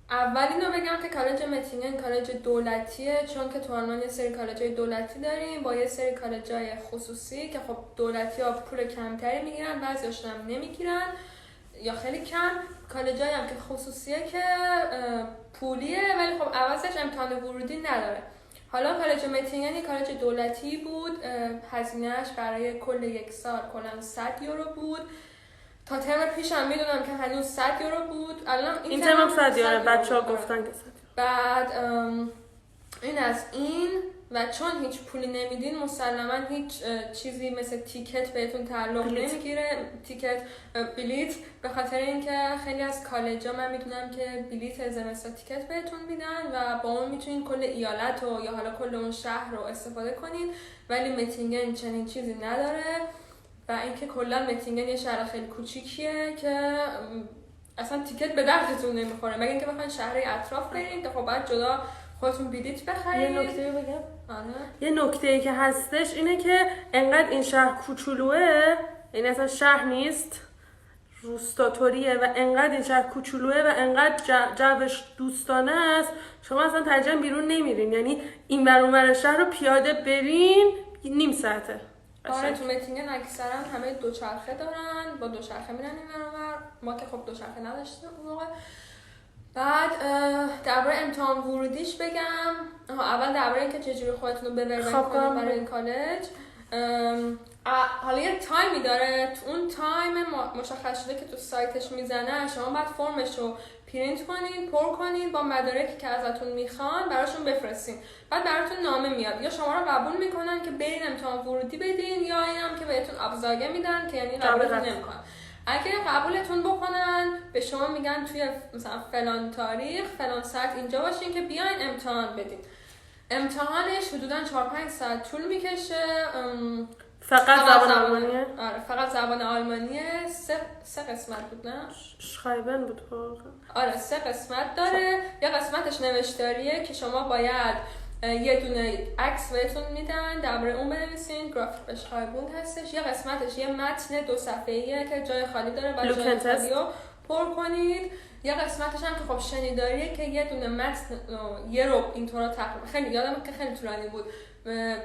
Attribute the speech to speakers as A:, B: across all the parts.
A: اول اینو بگم که کالج متینگن کالج دولتیه، چون که تو آلمان یه سری کالج‌های دولتی داریم با یه سری کالج‌های خصوصی که خب دولتی‌ها پول کمتری میگیرن، بعضی‌هاشون هم نمیگیرن یا خیلی کم. کالج‌هایی هم که خصوصیه که پولیه ولی خب عوضش امتحان ورودی نداره. حالا کالج متینگن یه کالج دولتی بود، هزینه‌اش برای کل یک سال کلاً 100 یورو بود. تا ترم پیشم میدونم که هنوز 100 یورو بود. الان
B: این ترم 100 یورو بچه‌ها گفتن که 100.
A: بعد این از این و چون هیچ پولی نمیدین مسلما هیچ چیزی مثل تیکت بهتون تعلق نمیگیره، تیکت بلیت، به خاطر اینکه خیلی از کالج‌ها من میدونم که بلیت زمستان تیکت بهتون میدن و با اون میتونین کل ایالت رو یا حالا کل اون شهر رو استفاده کنین، ولی متینگن چنین چیزی نداره. و اینکه کلا متینگن یه شهر خیلی کوچیکیه که اصلا تیکت به دردتون نمیخوره مگه اینکه بخواید شهر اطراف برین که خب باید جدا خودتون بلیت بخرید.
B: یه نکته بگم. یه نکته‌ای که هستش اینه که انقدر این شهر کوچولوئه، این اصلا شهر نیست، روستاتوریه و انقدر این شهر کوچولوئه و انقدر جوش دوستانه است، شما اصلا ترجمه بیرون نمیرین، یعنی این ور اون ور شهر رو پیاده برین نیم ساعته.
A: آره تو متینگن اکثرا همه دوچرخه دارن، با دوچرخه میرن این ور، ما که خب دوچرخه نداشتیم اون موقع. بعد درباره امتحان ورودیش بگم. اول درباره اینکه چجوری خودتون رو ببرین کنین برای این کالج. حالا یه تایمی داره، تو اون تایم مشخص شده که تو سایتش میزنه، شما باید فرمش رو پرینت کنین، پر کنین، با مدارکی که ازتون میخوان براشون بفرستین. بعد براتون نامه میاد، یا شما رو قبول میکنن که برین امتحان ورودی بدین، یا اینم که بهتون ابزاگه میدن که یعنی قبولتون نمیکنن. اگه قبولتون بکنن به شما میگن توی مثلا فلان تاریخ فلان ساعت اینجا باشین که بیاین امتحان بدین. امتحانش حدوداً 4-5 ساعت طول میکشه.
B: فقط زبان آلمانیه؟
A: آره فقط زبان آلمانیه. سه قسمت بود نه؟
B: شایبن بود واقعا.
A: آره 3 قسمت داره. یه قسمتش نوشتاریه که شما باید یه دونه عکس بهتون میدن درباره اون بنویسین، گرافیک بشخایبون هستش. یه قسمتش یه متن 2 صفحه‌ایه که جای خالی داره و جای خالی رو پر کنید. یه قسمتش هم که خب شنیداریه که یه دونه متن یه رو اینطورا تقریبا، خیلی یادم که خیلی طولانی بود،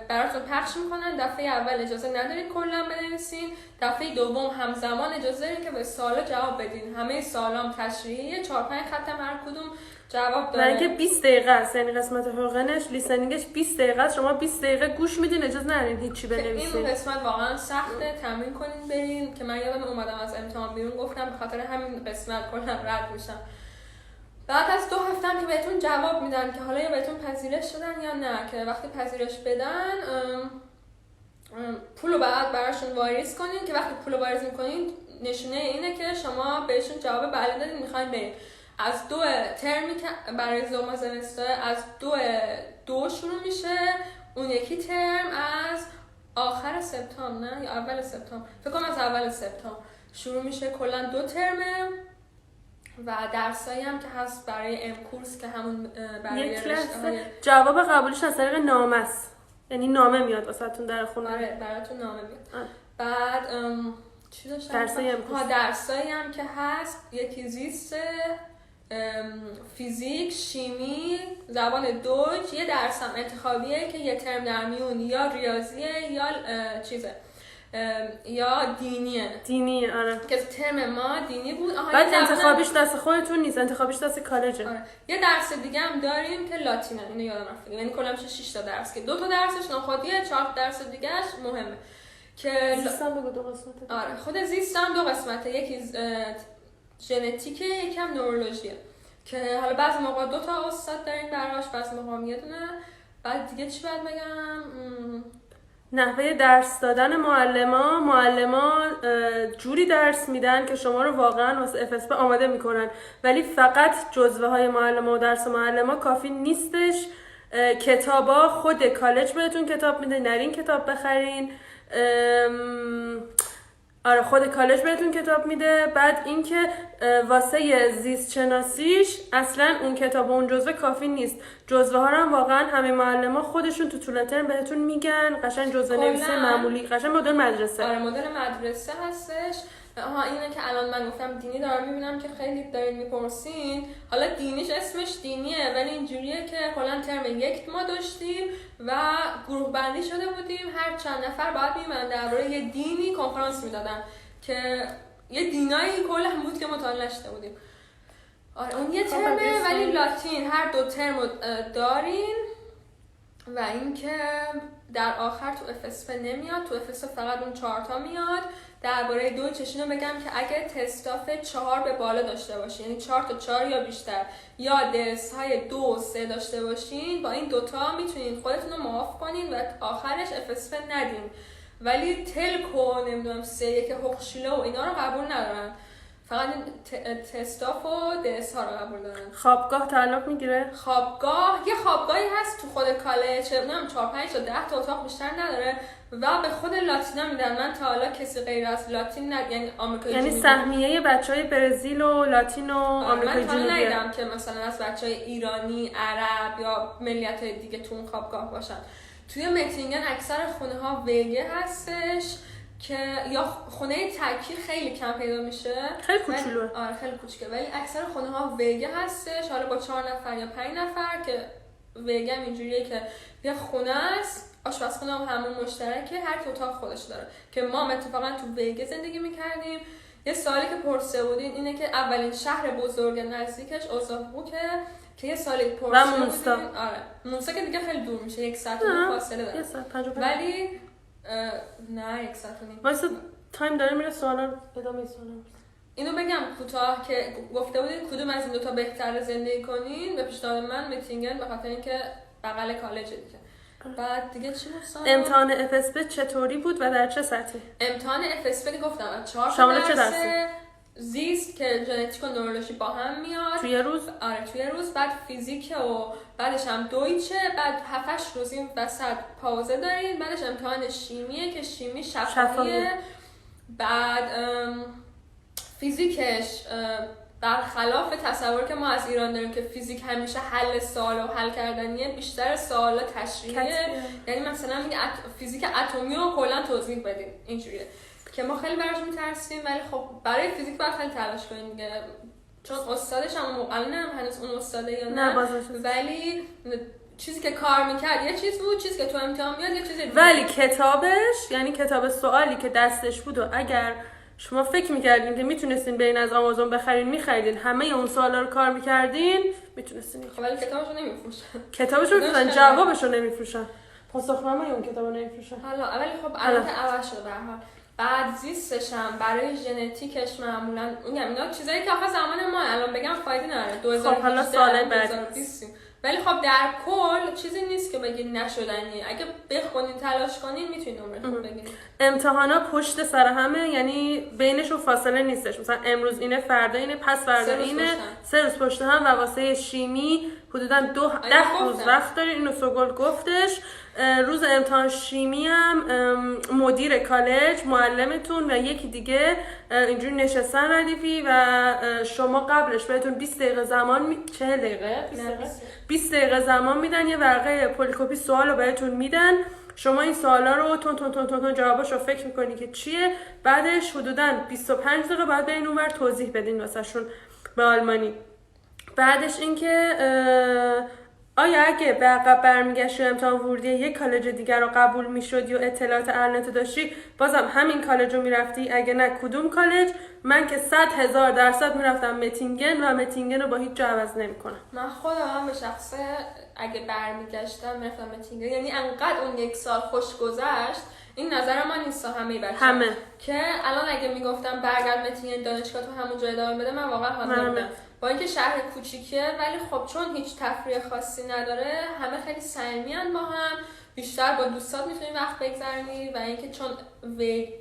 A: براتون پخش میکنن. دفعه اول اجازه ندارید کلا بنویسین، دفعه دوم همزمان اجازه دارید که به سوالا جواب بدین. همه سوالام تشریحیه، 4-5 خط هر کدوم جواب داره.
B: اینکه 20 دقیقه است، یعنی قسمت حقنش لیسنینگش 20 دقیقه است، شما 20 دقیقه گوش میدین، اجازه ندارین هیچی بنویسین.
A: این قسمت واقعا سخته، تمرین کنین برین، که من یادم اومدم از امتحان بیرون گفتم به خاطر همین قسمت کلا رد میشم. بعد از 2 هفته هم که بهتون جواب میدن که حالا یا بهتون پذیرش شدن یا نه، که وقتی پذیرش بدن پولو بعد براشون واریز کنین، که وقتی پولو واریز میکنین نشونه اینه که شما بهشون جواب بله دادین میخواین برین. از 2 ترمی که برای زوم زمستان از 2 شروع میشه، اون یکی ترم از آخر سپتامبر نه یا اول سپتامبر، فکر کنم از اول سپتامبر شروع میشه. کلا 2 ترمه و درسایی هم که هست برای امکورس که همون برای رشته
B: جواب قبولیش از طریق نامه است، یعنی نامه میاد واسهتون در خونه.
A: آره براتون نامه میاد. بعد چی داشتم؟ درسایی هم که هست، یکی زیست، فیزیک، شیمی، زبان دوج. یه درس هم انتخابیه که یه ترم در میون یا ریاضیه یا چیزه یا دینیه.
B: آره
A: که ترم ما دینی بود.
B: بعد انتخابیش دست خودتون نیست، انتخابیش دست کالجه.
A: آره. یه درس دیگه هم داریم که لاتینه، اینو یادم رفت، یعنی کلا میشه 6 تا درس که 2 تا درسش ناخودیه، 4 درس دیگهش مهمه. که
B: زیستم بگو 2 قسمته.
A: آره خود زیستم 2 قسمته، یکی ژنتیکه، یکم نورولوژیه، که حالا بعضی موقع 2 تا استاد داریم براش، بعضی موقع یه دونه. بعد دیگه چی باید بگم؟
B: نحوه درس دادن معلما جوری درس میدن که شما رو واقعا واسه FSP آماده میکنن، ولی فقط جزوه های معلما و درس معلما کافی نیستش. کتابا خود کالج بهتون کتاب میده، نرین کتاب بخرین. آره خود کالج بهتون کتاب میده. بعد اینکه واسه زیست شناسیش اصلا اون کتاب و اون جزوه کافی نیست. جزوه ها هم واقعا همه معلما خودشون تو طول ترم بهتون میگن، قشنگ جزوه نویسی معمولی، قشنگ مدل مدرسه.
A: آره مدل مدرسه هستش. اینه که الان من گفتم دینی دارم میبینم که خیلی دارین میپرسین. حالا دینیش اسمش دینیه ولی اینجوریه که کلا ترم 1 ما داشتیم و گروه بندی شده بودیم، هر چند نفر باید میمدن درباره یه دینی کنفرانس میدادن که یه دینایی کل هم بود که مطالعه نشده بودیم. آره اون یه ترمه ولی لاتین هر 2 ترم دارین و اینکه در آخر تو FSP نمیاد، تو FSP فقط اون 4 تا میاد. درباره دو چشینو بگم که اگه تستاف 4 به بالا داشته باشین، یعنی 4 تا 4 یا بیشتر یا درس های 2 و 3 داشته باشین، با این دوتا میتونین خودتون رو معاف کنین و آخرش FSP ندین. ولی تلک و نمیدونم 3 که حقشیله و اینا رو قبول ندارن، فقط تستاف و درس ها رو قبول دارن.
B: خوابگاه تعلق میگیره؟
A: خوابگاه یه خوابگاهی هست تو خود کالج، نمیدونم 4 5 تا 10 تا اتاق بیشتر نداره و به خود لاتینا میدن. من تا حالا کسی غیر از لاتین یعنی آمریکایی
B: یعنی
A: جنوبی،
B: سهمیه بچهای برزیل و لاتین و آمریکای جنوبی.
A: من ندیدم که مثلا از بچهای ایرانی، عرب یا ملیت‌های دیگه تو اون خوابگاه باشن. توی متینگن اکثر خونه ها ویگه هستش که یا خونه تکی خیلی کم پیدا میشه،
B: خیلی کوچولوه.
A: آره خیلی کوچیکه، ولی اکثر خونه ها ویگه هستش، حالا با 4 نفر یا 5 نفر که ویگه هم اینجوریه که یه خونه است، آشپزخونه هم همون مشترکه، هر کی اتاق خودش داره. که ما اتفاقا تو ویگه زندگی میکردیم. یه سوالی که پرسیده بودین اینه که اولین شهر بزرگ نزدیکش اوزاووکه که یه سالی پرسیده بودین.
B: مونستا.
A: آره مونستا که دیگه خیلی دور میشه، 1 ساعت فاصله داره.
B: 1 ساعت 55.
A: ولی نه 1 ساعت و نیم.
B: واسه تایم داره میره سوالا ادامه سوالا.
A: اینو بگم کوتاه که گفته بودین کدوم از این دوتا بهتره زندگی کنین، به پیشنهاد من متینگن به خاطر اینکه بغل کالجه دیگه. بعد دیگه چی بود؟
B: امتحان FSP چطوری بود و در چه سطحی؟
A: امتحان FSP که گفتم 4
B: شامل چه درسی؟
A: زیست که ژنتیک و نورولوژی با هم میاد
B: توی روز؟
A: آره توی روز. بعد فیزیک و بعدش هم دویچه، بعد 7-8 روز این وسط پاوزه دارین. بعدش امتحان شیمیه که شیمی شفاهیه. بعد فیزیکش برخلاف تصور که ما از ایران داریم که فیزیک همیشه حل سوال و حل کردنیه، بیشتر سوالا تشریحیه. یعنی مثلا میگه فیزیک اتمی رو کلا توضیح بدیم، اینجوریه که ما خیلی براش میترسیم. ولی خب برای فیزیک باید خیلی تلاش کنیم دیگه، چون استادش هم معلم هنوز اون استاده یا نه ولی چیزی که کار میکرد یه چیز بود، چیزی که تو امتحان میاد یه چیز دیگه.
B: ولی کتابش یعنی کتاب سوالی که دستش بود و اگر شما فکر میکردین که میتونستین برین از آمازون بخرین میخریدین، همه اون سوالا رو کار میکردین، میتونستین.
A: ولی کتابشو نمیفروشن.
B: کتابشو میفروشن، جوابشو نمیفروشن. پاسخنامه اون کتابو نمیفروشن.
A: حالا ولی خب الان عوض شده به هر حال. بعد زیستش هم برای ژنتیکش معمولا میگم اینا چیزایی که آخه زمان ما الان بگم فایده نداره. 2018
B: خب حالا سال بعد
A: ولی خب در کل چیزی نیست که بگید نشدنیه. اگه بخونین تلاش کنین میتونین نمره بگیرین.
B: امتحانا پشت سر همه، یعنی بینشون فاصله نیستش. مثلا امروز اینه، فردا اینه، پس فردا اینه، 3 روز پشت هم. و واسه شیمی حدودا 10 روز وقت دارین. اینو سوگل گفتش. روز امتحان شیمی هم مدیر کالج، معلمتون و یکی دیگه اینجوری نشستن ردیفی و شما قبلش بهتون 20 دقیقه زمان 40 دقیقه 20 دقیقه زمان میدن، یه ورقه پلیکوپی سوالو بهتون میدن. شما این سوالا رو تون تون تون تون جواباشو فکر میکنی که چیه. بعدش حدودا 25 دقیقه بعد برین اونور توضیح بدین واسهشون به آلمانی. بعدش اینکه آیا اگه به عقب برمیگشتی امتحان ورودی یک کالج دیگر رو قبول میشدی و اطلاعات ارنت داشتی، بازم همین کالج رو میرفتی؟ اگه نه کدوم کالج؟ من که 100,000% میرفتم متینگن و متینگن رو با هیچ جا عوض نمیکنم.
A: من خودم به شخصه اگه برمیگشتم میرفتم متینگن. یعنی انقدر اون 1 سال خوش گذشت. این نظر ما نیست همه بچه‌ها
B: همه
A: که الان اگه میگفتم برگرد متینگن دانشگاه تو همون جای ادامه بده، من واقعا حاضر بودم. با اینکه شهر کوچیکیه ولی خب چون هیچ تفریح خاصی نداره، همه خیلی صمیمیان با هم، بیشتر با دوستات میتونی وقت بگذرونی و اینکه چون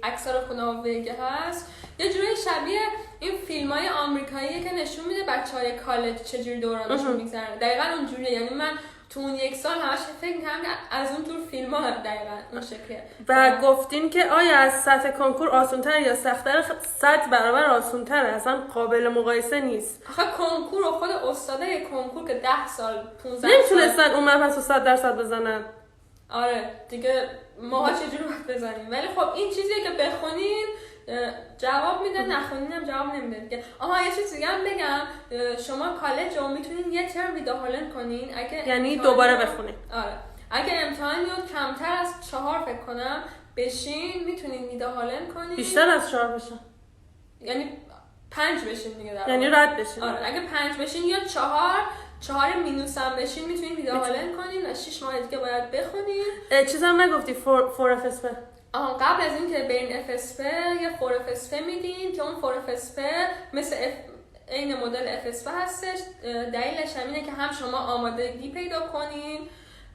A: اکثر خونه‌ها ویگ هست، یه جوری شبیه این فیلم‌های آمریکاییه که نشون میده بچه‌های کالج چجوری دورانشون میگذرن. دقیقاً اونجوریه. یعنی من تو اون 1 سال همش فکر می‌کردم که از اون جور فیلم‌ها دقیقاً اون شکلیه.
B: و گفتین که آیا از سطح کنکور آسان‌تر یا سخت‌تر؟ 100 برابر آسان‌تره، اصلا قابل مقایسه نیست.
A: آخه کنکور و خود استادای کنکور که 10 سال 15 سال
B: نمیتونستن اون مبحث رو 100% بزنن.
A: آره دیگه ماها چجوری باید بزنیم. ولی خب این چیزیه که بخونین جواب میده، نخونینم جواب نمیده دیگه. آها یه چیز دیگه هم بگم، شما کالج رو میتونین یه ترم ویداهالن کنین اگه
B: یعنی دوباره بخونین.
A: آره اگه امتحان رو کمتر از 4 فکر کنم بشین میتونین ویداهالن کنین.
B: بیشتر از 4 بشین
A: یعنی 5 بشین دیگه در
B: یعنی رد بشین.
A: آره اگه 5 بشین یا 4 مینوس هم بشین میتونین ویداهالن کنین و 6 ماه دیگه باید بخونین.
B: چیزام نگفتی فور FSP؟
A: قبل از این که برین FSP یه فور FSP میدین که اون فور FSP مثل این مدل FSP هستش. دلیلش همینه که هم شما آمادگی پیدا کنین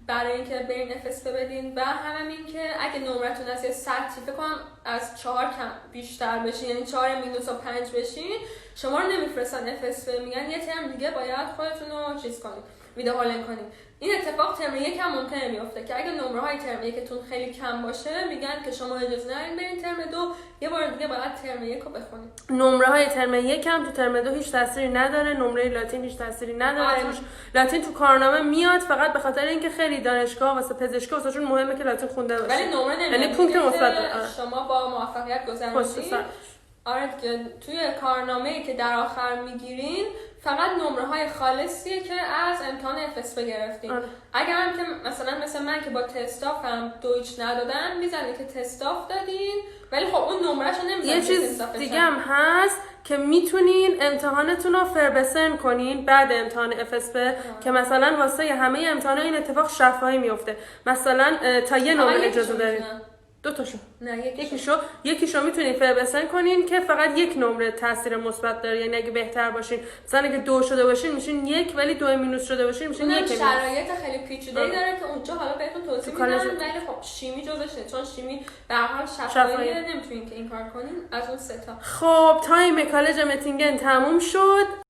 A: برای اینکه برین FSP بدین و همین که اگه نمرتون از یه سطحی فکر کنم از 4 کم بیشتر بشین، یعنی 4 مینوس و 5 بشین، شما رو نمیفرستن FSP، میگن یه ترم دیگه باید خودتون رو چیز کنید، ویداهالن کنید. این اتفاق ترم 1 هم ممکنه بیفته که اگه نمره های ترم 1 تون خیلی کم باشه میگن که شما اجازه ندارین برین ترم 2، یه بار دیگه باید ترم 1 رو بخونید.
B: نمره های ترم 1 هم تو ترم 2 هیچ تأثیری نداره، نمره لاتین هیچ تأثیری نداره. لاتین تو کارنامه میاد فقط به خاطر اینکه خیلی دانشگاه واسه پزشکی واسهشون مهمه که لاتین خونده باشه،
A: ولی نمره نمیاد،
B: یعنی پونکت مثبت
A: شما با موفقیت گذروندین. آره که توی کارنامه‌ای که در آخر میگیرین فقط نمره های خالصیه که از امتحان FSP گرفتین. اگر هم که مثلا من که با تستافم دویچ ندادن میزنه که تستاف دادین ولی خب اون نمرهشو نمیزنه.
B: یه چیز دیگه هم هست که میتونین امتحانتون رو فربسن کنین بعد امتحان FSP که مثلا واسه همه امتحانا این اتفاق شفاهی میفته. مثلا تا یه نمره اجازه دارین. دو تاشو
A: نه
B: یکیشو میتونین فربسن کنین که فقط یک نمره تاثیر مثبت داره، یعنی اگه بهتر باشین مثلا اگه 2 شده باشین میشین 1 ولی 2 مینوس شده باشین میشین 1.
A: شرایط خیلی پیچیده‌ای داره که اونجا حالا بهتون توضیح میدم، ولی خب شیمی جزشه چون شیمی به هر حال شفاهیه، نمیتونین که این کار کنین از اون 3 تا.
B: خب تایم کالج متینگن تموم شد.